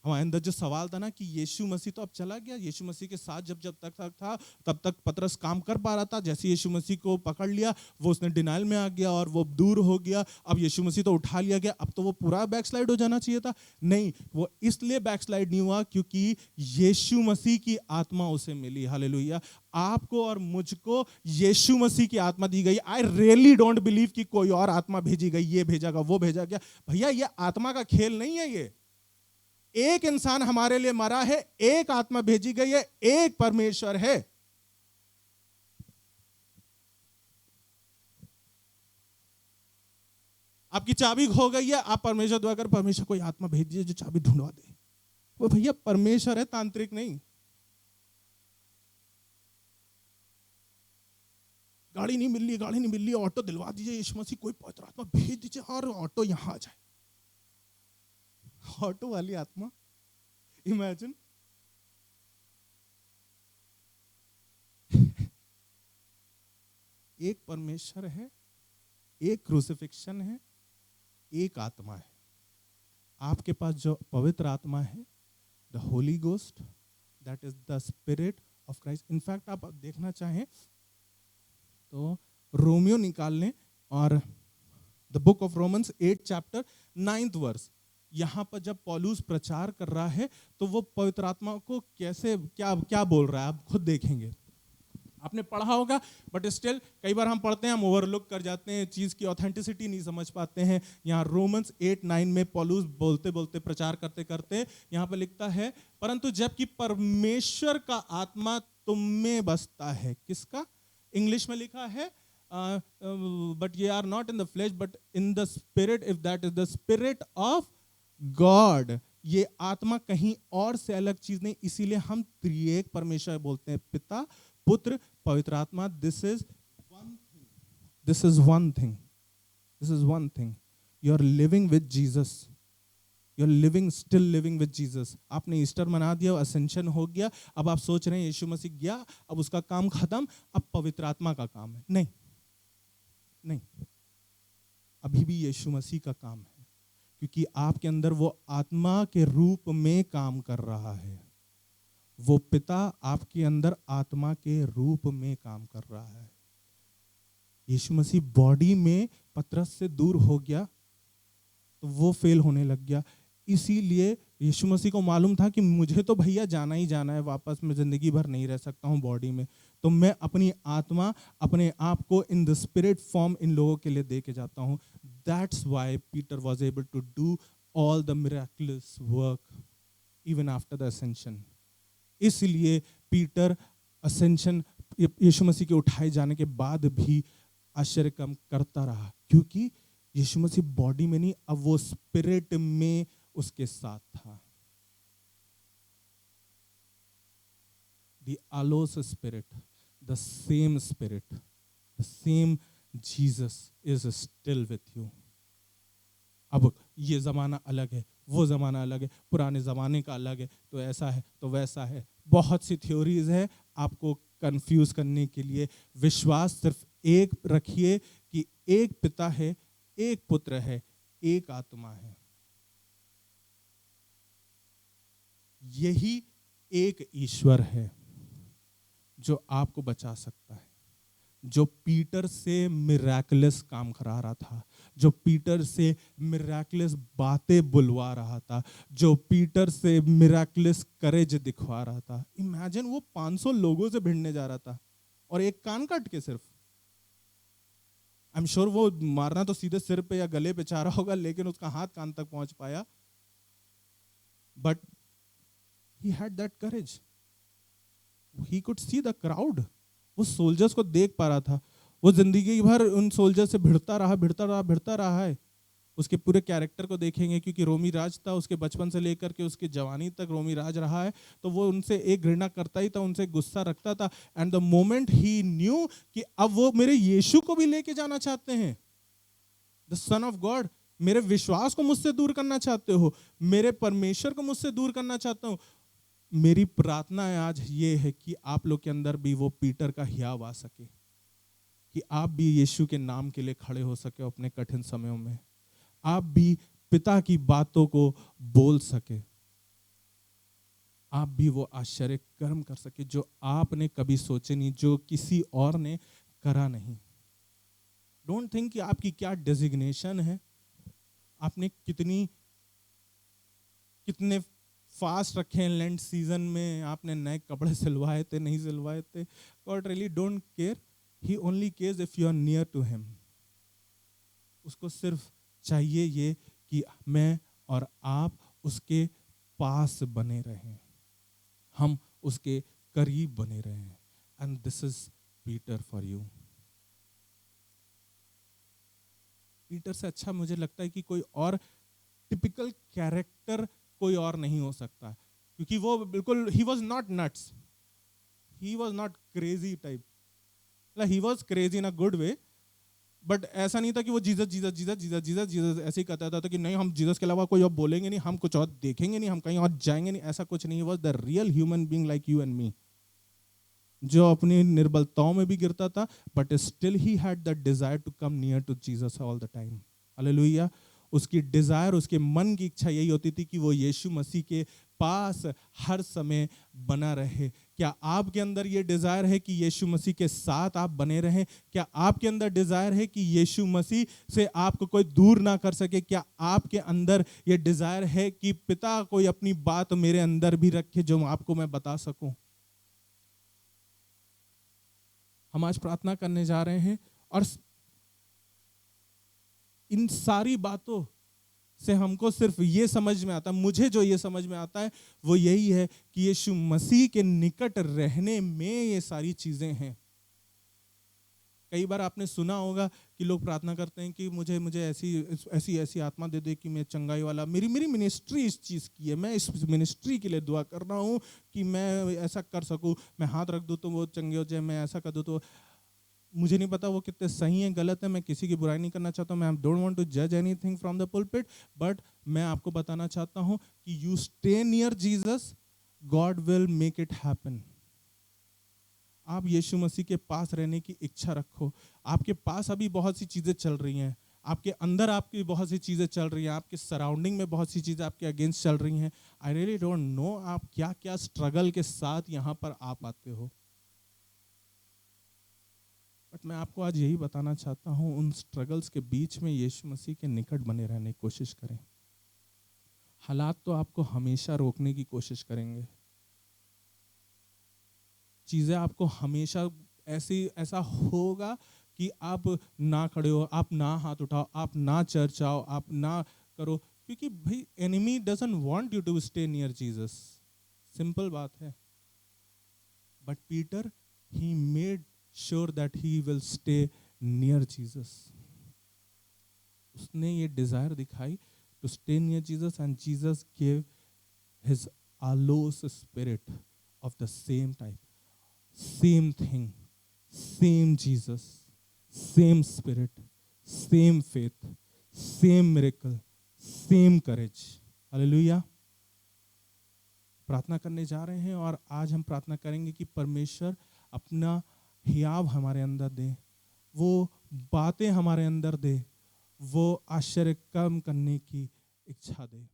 हमारे अंदर जो सवाल था ना कि यीशु मसीह तो अब चला गया, यीशु मसीह के साथ जब जब तक था तब तक पतरस काम कर पा रहा था, जैसे यीशु मसीह को पकड़ लिया वो उसने डिनाइल में आ गया और वो दूर हो गया। अब यीशु मसीह तो उठा लिया गया, अब तो वो पूरा बैकस्लाइड हो जाना चाहिए था। नहीं, वो इसलिए बैकस्लाइड नहीं हुआ क्योंकि यीशु मसीह की आत्मा उसे मिली। हालेलुया। आपको और मुझको यीशु मसीह की आत्मा दी गई। आई रियली डोंट बिलीव कि कोई और आत्मा भेजी गई, ये भेजा गया, वो भेजा गया। भैया ये आत्मा का खेल नहीं है। ये एक इंसान हमारे लिए मरा है, एक आत्मा भेजी गई है, एक परमेश्वर है। आपकी चाबी खो गई है, आप परमेश्वर दुआ कर परमेश्वर कोई आत्मा भेज दीजिए जो चाबी ढूंढवा दे। वो भैया परमेश्वर है, तांत्रिक नहीं। गाड़ी नहीं मिल रही, ऑटो दिलवा दीजिए, यीशु मसीह कोई पवित्र आत्मा भेज दीजिए और ऑटो यहां आ जाए। ऑटो वाली आत्मा, इमेजिन। एक परमेश्वर है, एक क्रूसिफिक्शन है, एक आत्मा है। आपके पास जो पवित्र आत्मा है, the Holy Ghost, that is the spirit of Christ. In fact आप देखना चाहें तो रोमियो निकाल लें और the book of Romans 8 chapter 9th verse, यहां पर जब पौलुस प्रचार कर रहा है तो वो पवित्र आत्मा को कैसे क्या बोल रहा है आप खुद देखेंगे। आपने पढ़ा होगा बट स्टिल कई बार हम पढ़ते हैं, हम ओवरलुक कर जाते हैं, चीज की ऑथेंटिसिटी नहीं समझ पाते हैं। यहाँ रोमन्स 8:9 में पौलुस बोलते बोलते प्रचार करते करते यहाँ पर लिखता है, परंतु जबकि परमेश्वर का आत्मा तुम में बसता है। किसका? इंग्लिश में लिखा है but ye are not in the flesh but in the spirit, if that is the spirit of God. ये आत्मा कहीं और से अलग चीज नहीं, इसीलिए हम त्रिएक परमेश्वर बोलते हैं, पिता, पुत्र, पवित्र आत्मा। This is one thing, you are living with Jesus. You are living, still living with Jesus. आपने ईस्टर मना दिया, असेंशन हो गया, अब आप सोच रहे हैं यीशु मसीह गया, अब उसका काम खत्म, अब पवित्र आत्मा का काम है। नहीं नहीं, अभी भी यीशु मसीह का काम है, क्योंकि आपके अंदर वो आत्मा के रूप में काम कर रहा है। वो पिता आपके अंदर आत्मा के रूप में काम कर रहा है। यीशु मसीह बॉडी में पतरस से दूर हो गया तो वो फेल होने लग गया। इसीलिए यीशु मसीह को मालूम था कि मुझे तो भैया जाना ही जाना है वापस, मैं जिंदगी भर नहीं रह सकता हूँ बॉडी में, तो मैं अपनी आत्मा, अपने आप को इन द स्पिरिट फॉर्म इन लोगों के लिए दे के जाता हूँ। That's why Peter was able to do all the miraculous work even after the ascension. इसलिए पीटर असेंशन, यीशु मसीह के उठाए जाने के बाद भी आश्चर्य काम करता रहा, क्योंकि यीशु मसीह बॉडी में नहीं, अब वो स्पिरिट में उसके साथ था। The allos spirit, the same spirit, the same Jesus is still with you. अब ये ज़माना अलग है, वो ज़माना अलग है, पुराने ज़माने का अलग है, तो ऐसा है तो वैसा है, बहुत सी थ्योरीज है आपको कंफ्यूज करने के लिए। विश्वास सिर्फ एक रखिए कि एक पिता है, एक पुत्र है, एक आत्मा है। यही एक ईश्वर है जो आपको बचा सकता है, जो पीटर से मिरेकुलस काम करा रहा था, जो पीटर से मिरेकुलस बातें बुलवा रहा था, जो पीटर से मिरेकुलस करेज दिखवा रहा था। इमेजिन, वो 500 लोगों से भिड़ने जा रहा था और एक कान काट के सिर्फ। आई एम श्योर वो मारना तो सीधे सिर पे या गले पे चाह रहा होगा, लेकिन उसका हाथ कान तक पहुंच पाया। But he had that courage, he could see the crowd, वो सोल्जर्स को देख पा रहा था। वो जिंदगी भर उन सोल्जर से भिड़ता रहा है। उसके पूरे कैरेक्टर को देखेंगे, क्योंकि रोमी राज था, उसके बचपन से लेकर के उसके जवानी तक रोमी राज रहा है, तो वो उनसे एक घृणा करता ही था, उनसे गुस्सा रखता था। And the moment he new कि अब वो मेरे यीशु को भी लेके जाना चाहते हैं, द सन ऑफ गॉड, मेरे विश्वास को मुझसे दूर करना चाहते हो, मेरे परमेश्वर को मुझसे दूर करना चाहता हूँ। मेरी प्रार्थना है आज ये है कि आप लोग के अंदर भी वो पीटर का हियाव आ सके, कि आप भी यीशु के नाम के लिए खड़े हो सके अपने कठिन समयों में, आप भी पिता की बातों को बोल सके, आप भी वो आश्चर्य कर्म कर सके जो आपने कभी सोचे नहीं, जो किसी और ने करा नहीं। डोंट थिंक कि आपकी क्या डेजिग्नेशन है, आपने कितने फास्ट रखे लेंट सीजन में, आपने नए कपड़े सिलवाए थे नहीं सिलवाए थे। God really don't care, he only cares if you are near to him. उसको सिर्फ चाहिए ये कि मैं और आप उसके पास बने रहें, हम उसके करीब बने रहें। And this is Peter for you. Peter से अच्छा मुझे लगता है कि कोई और टिपिकल कैरेक्टर कोई और नहीं हो सकता, क्योंकि वो बिल्कुल, he was not nuts, he was not crazy type, he was crazy in a good way, but ऐसा नहीं था कि वो Jesus Jesus Jesus Jesus Jesus Jesus ऐसे ही कहता था कि नहीं हम जीसस के अलावा कोई और बोलेंगे नहीं, हम कुछ और देखेंगे नहीं, हम कहीं और जाएंगे नहीं, ऐसा कुछ नहीं। Was the real human being like you and me, जो अपनी निर्बलताओं में भी गिरता था, but still he had the desire to come near to Jesus all the time. Hallelujah. उसकी डिजायर, उसके मन की इच्छा यही होती थी कि वो यीशु मसीह के पास हर समय बना रहे। क्या आपके अंदर ये डिजायर है कि यीशु मसीह के साथ आप बने रहें? क्या आपके अंदर डिजायर है कि यीशु मसीह से आपको कोई दूर ना कर सके? क्या आपके अंदर ये डिजायर है कि पिता कोई अपनी बात मेरे अंदर भी रखे जो आपको मैं बता सकूं? हम आज प्रार्थना करने जा रहे हैं और इन सारी बातों से हमको सिर्फ ये समझ में आता है, मुझे जो ये समझ में आता है वो यही है कि यीशु मसीह के निकट रहने में ये सारी चीजें हैं। कई बार आपने सुना होगा कि लोग प्रार्थना करते हैं कि मुझे ऐसी आत्मा दे दे कि मैं चंगाई वाला, मेरी मिनिस्ट्री इस चीज़ की है, मैं इस मिनिस्ट्री के लिए दुआ कर रहा हूँ कि मैं ऐसा कर सकूँ, मैं हाथ रख दूँ तो वो चंगे हो जाए, मैं ऐसा कर दूँ तो। मुझे नहीं पता वो कितने सही हैं गलत है, मैं किसी की बुराई नहीं करना चाहता हूँ, मैं डोंट वांट टू जज anything from the pulpit, but मैं आपको बताना चाहता हूँ कि you stay near Jesus, God will make it happen. आप यीशु मसीह के पास रहने की इच्छा रखो। आपके पास अभी बहुत सी चीज़ें चल रही हैं, आपके अंदर आपकी बहुत सी चीज़ें चल रही हैं, आपके सराउंडिंग में बहुत सी चीज़ें आपके अगेंस्ट चल रही हैं। आई रियली डोंट नो आप क्या क्या स्ट्रगल के साथ यहाँ पर आ पाते हो, बट मैं आपको आज यही बताना चाहता हूँ, उन स्ट्रगल्स के बीच में यीशु मसीह के निकट बने रहने की कोशिश करें। हालात तो आपको हमेशा रोकने की कोशिश करेंगे, चीज़ें आपको हमेशा ऐसा होगा कि आप ना खड़े हो, आप ना हाथ उठाओ, आप ना चर्च आओ, आप ना करो, क्योंकि भाई enemy doesn't want you to stay near Jesus, simple बात है। But Peter he made sure that he will stay near Jesus. उसने ये डिजायर दिखाई to stay near Jesus, and Jesus give his also spirit of the same type, same thing, same Jesus, same spirit, same faith, same miracle, same courage. Hallelujah. प्रार्थना करने जा रहे हैं और आज हम प्रार्थना करेंगे कि परमेश्वर अपना हियाव हमारे अंदर दे, वो बातें हमारे अंदर दे, वो आश्चर्य काम करने की इच्छा दे।